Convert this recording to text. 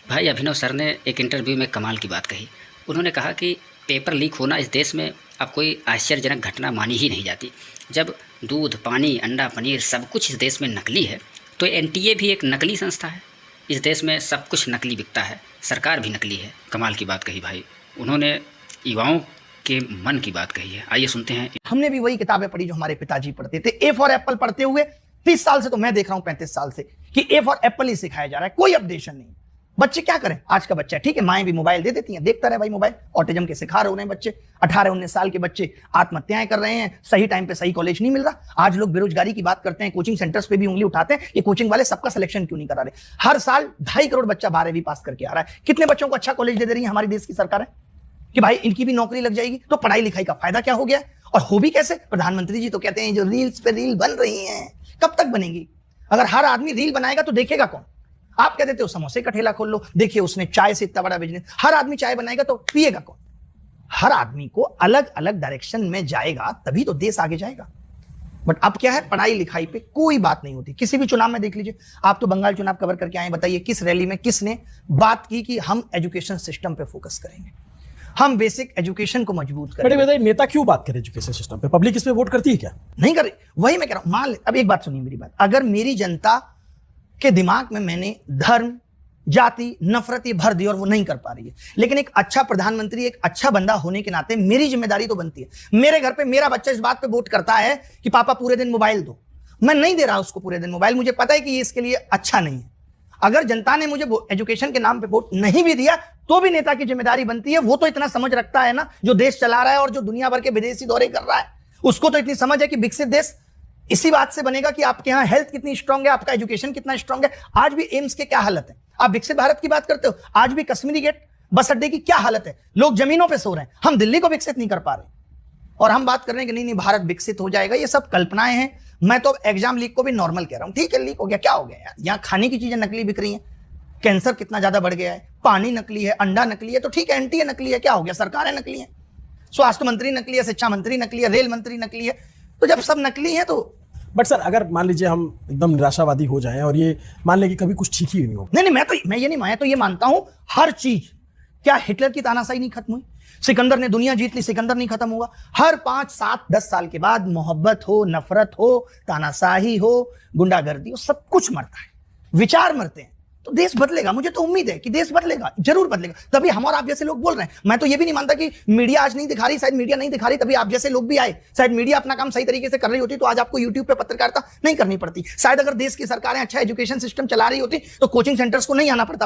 भाई अभिनव सर ने एक इंटरव्यू में कमाल की बात कही। उन्होंने कहा कि पेपर लीक होना इस देश में अब कोई आश्चर्यजनक घटना मानी ही नहीं जाती। जब दूध, पानी, अंडा, पनीर सब कुछ इस देश में नकली है तो एनटीए भी एक नकली संस्था है। इस देश में सब कुछ नकली बिकता है, सरकार भी नकली है। कमाल की बात कही भाई। उन्होंने युवाओं के मन की बात कही है। आइए सुनते हैं। हमने भी वही किताबें पढ़ी जो हमारे पिताजी पढ़ते थे। ए फॉर एप्पल पढ़ते हुए 30 साल से तो मैं देख रहा हूं, 35 साल से कि ए फॉर एप्पल ही सिखाया जा रहा है, कोई अपडेशन नहीं। बच्चे क्या करें, आज का बच्चा ठीक है, माएं भी मोबाइल दे देती हैं, देखता रहे भाई मोबाइल। ऑटिज्म के शिकार हो रहे हैं बच्चे, 18-19 साल के बच्चे आत्महत्याएं कर रहे हैं, सही टाइम पे सही कॉलेज नहीं मिल रहा। आज लोग बेरोजगारी की बात करते हैं, कोचिंग सेंटर्स पे भी उंगली उठाते हैं, ये कोचिंग वाले सबका सिलेक्शन क्यों नहीं करा रहे। हर साल 2.5 करोड़ बच्चा 12वीं पास करके आ रहा है। कितने बच्चों को अच्छा कॉलेज दे रही है हमारी देश की सरकार है कि भाई इनकी भी नौकरी लग जाएगी। तो पढ़ाई लिखाई का फायदा क्या हो गया, और हो भी कैसे। प्रधानमंत्री जी तो कहते हैं जो रील्स पे रील बन रही हैं, कब तक बनेगी। अगर हर आदमी रील बनाएगा तो देखेगा कौन। आप कह देते हो समोसे का ठेला खोल लो, देखिए उसने चाय से इतना बड़ा बिजनेस। हर आदमी चाय बनाएगा तो पिएगा कौन। हर आदमी को अलग अलग डायरेक्शन में जाएगा तभी तो देश आगे जाएगा। बट अब क्या है, पढ़ाई लिखाई पे कोई बात नहीं होती। किसी भी चुनाव में देख लीजिए, आप तो बंगाल चुनाव कवर करके आए, बताइए किस रैली में किसने बात की कि हम एजुकेशन सिस्टम पे फोकस करेंगे, हम बेसिक एजुकेशन को मजबूत करें। बताइए नेता क्यों बात करे एजुकेशन सिस्टम पे, पब्लिक इस पे वोट करती है क्या? नहीं करे, वही मैं कह रहा हूं। मान ले, अब एक बात सुनिए मेरी बात, अगर मेरी जनता के दिमाग में मैंने धर्म, जाति, नफरत ये भर दी और वो नहीं कर पा रही है, लेकिन एक अच्छा प्रधानमंत्री, एक अच्छा बंदा होने के नाते मेरी जिम्मेदारी तो बनती है। मेरे घर पे मेरा बच्चा इस बात पे वोट करता है कि पापा पूरे दिन मोबाइल दो, मैं नहीं दे रहा उसको पूरे दिन मोबाइल, मुझे पता है कि ये इसके लिए अच्छा नहीं है। अगर जनता ने मुझे एजुकेशन के नाम पे वोट नहीं भी दिया तो भी नेता की जिम्मेदारी बनती है। वो तो इतना समझ रखता है ना, जो देश चला रहा है और जो दुनिया भर के विदेशी दौरे कर रहा है, उसको तो इतनी समझ है कि विकसित देश इसी बात से बनेगा कि आपके यहाँ हेल्थ कितनी स्ट्रांग है, आपका एजुकेशन कितना स्ट्रांग है। आज भी एम्स के क्या हालत है, आप विकसित भारत की बात करते हो, आज भी कश्मीरी गेट बस अड्डे की क्या हालत है, लोग जमीनों पे सो रहे हैं। हम दिल्ली को विकसित नहीं कर पा रहे और हम बात कर रहे हैं कि नहीं नहीं भारत विकसित हो जाएगा। ये सब कल्पनाएं हैं। मैं तो एग्जाम लीक को भी नॉर्मल कह रहा हूं। ठीक है, लीक हो गया, क्या हो गया यार, यहाँ खाने की चीजें नकली बिक रही हैं, कैंसर कितना ज्यादा बढ़ गया है, पानी नकली है, अंडा नकली है, तो ठीक है, एनटीए नकली है, क्या हो गया, सरकारें नकली है, स्वास्थ्य मंत्री नकली है, शिक्षा मंत्री नकली है, रेल मंत्री नकली है। तो जब सब नकली है तो बट सर अगर मान लीजिए हम एकदम निराशावादी हो जाएं और ये मान लें कि कभी कुछ ठीक ही नहीं हो। नहीं, मैं ये नहीं, मैं तो ये मानता हूं हर चीज, क्या हिटलर की तानाशाही नहीं खत्म हुई, सिकंदर ने दुनिया जीत ली, सिकंदर नहीं खत्म हुआ। हर 5, 7, 10 साल के बाद मोहब्बत हो, नफरत हो, तानाशाही हो, गुंडागर्दी हो, सब कुछ मरता है, विचार मरते हैं। तो देश बदलेगा, मुझे तो उम्मीद है कि देश बदलेगा, जरूर बदलेगा। तभी हम और आप जैसे लोग बोल रहे हैं। मैं तो ये भी नहीं मानता कि मीडिया आज नहीं दिखा रही, शायद मीडिया नहीं दिखा रही तभी आप जैसे लोग भी आए। शायद मीडिया अपना काम सही तरीके से कर रही होती तो आज आपको यूट्यूब पे पत्रकारिता नहीं करनी पड़ती। शायद अगर देश की सरकारें अच्छा एजुकेशन सिस्टम चला रही होती तो कोचिंग सेंटर्स को नहीं आना पड़ता।